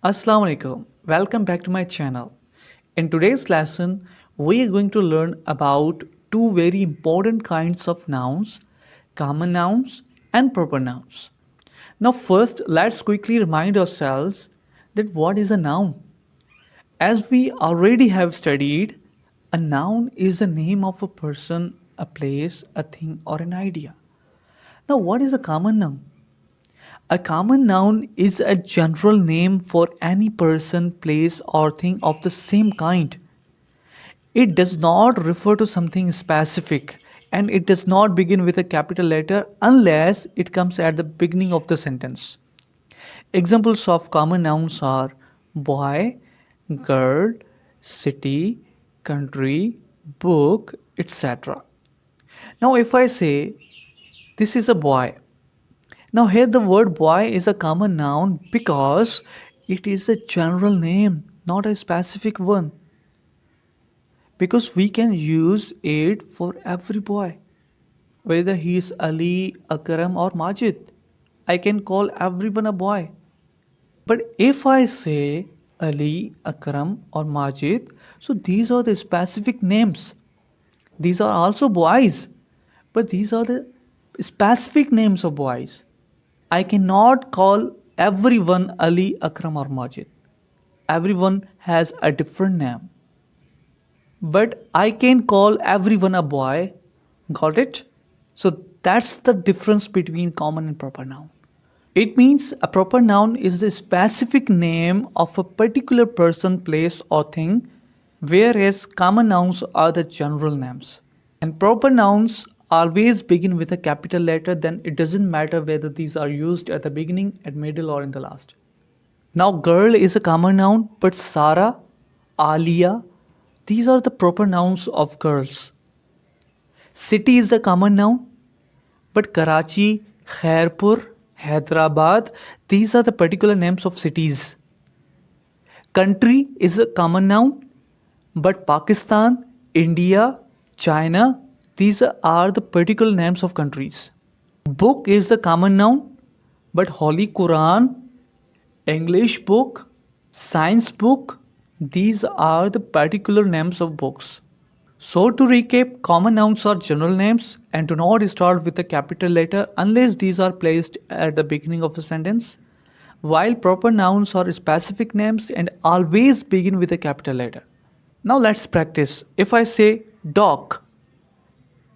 Assalamu alaikum. Welcome back to my channel. In today's lesson, we are going to learn about two very important kinds of nouns, common nouns and proper nouns. Now first, let's quickly remind ourselves that what is a noun? As we already have studied, a noun is the name of a person, a place, a thing or an idea. Now what is a common noun? A common noun is a general name for any person, place, or thing of the same kind. It does not refer to something specific and it does not begin with a capital letter unless it comes at the beginning of the sentence. Examples of common nouns are boy, girl, city, country, book, etc. Now, if I say this is a boy, now here the word boy is a common noun because it is a general name, not a specific one. Because we can use it for every boy, whether he is Ali, Akram or Majid. I can call everyone a boy. But if I say Ali, Akram or Majid, so these are the specific names. These are also boys, but these are the specific names of boys. I cannot call everyone Ali, Akram or Majid. Everyone has a different name. But I can call everyone a boy. Got it? So that's the difference between common and proper noun. It means a proper noun is the specific name of a particular person, place, or thing, whereas common nouns are the general names. And proper nouns always begin with a capital letter, then it doesn't matter whether these are used at the beginning, at middle, or in the last. Now, girl is a common noun, but Sara, Alia, these are the proper nouns of girls. City is a common noun, but Karachi, Khairpur, Hyderabad, these are the particular names of cities. Country is a common noun, but Pakistan, India, China, these are the particular names of countries. Book is the common noun, but Holy Quran, English book, science book, these are the particular names of books. So to recap, common nouns are general names and do not start with a capital letter unless these are placed at the beginning of a sentence, while proper nouns are specific names and always begin with a capital letter. Now let's practice. If I say dog,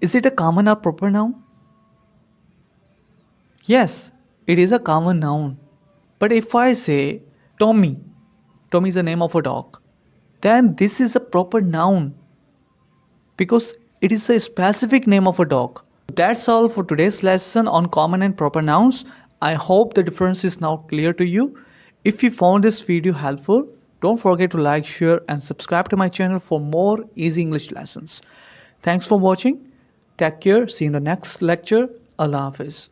is it a common or proper noun? Yes, it is a common noun. But if I say Tommy, Tommy is the name of a dog, then this is a proper noun because it is a specific name of a dog. That's all for today's lesson on common and proper nouns. I hope the difference is now clear to you. If you found this video helpful, don't forget to like, share and subscribe to my channel for more easy English lessons. Thanks for watching. Take care. See you in the next lecture. Allah Hafiz.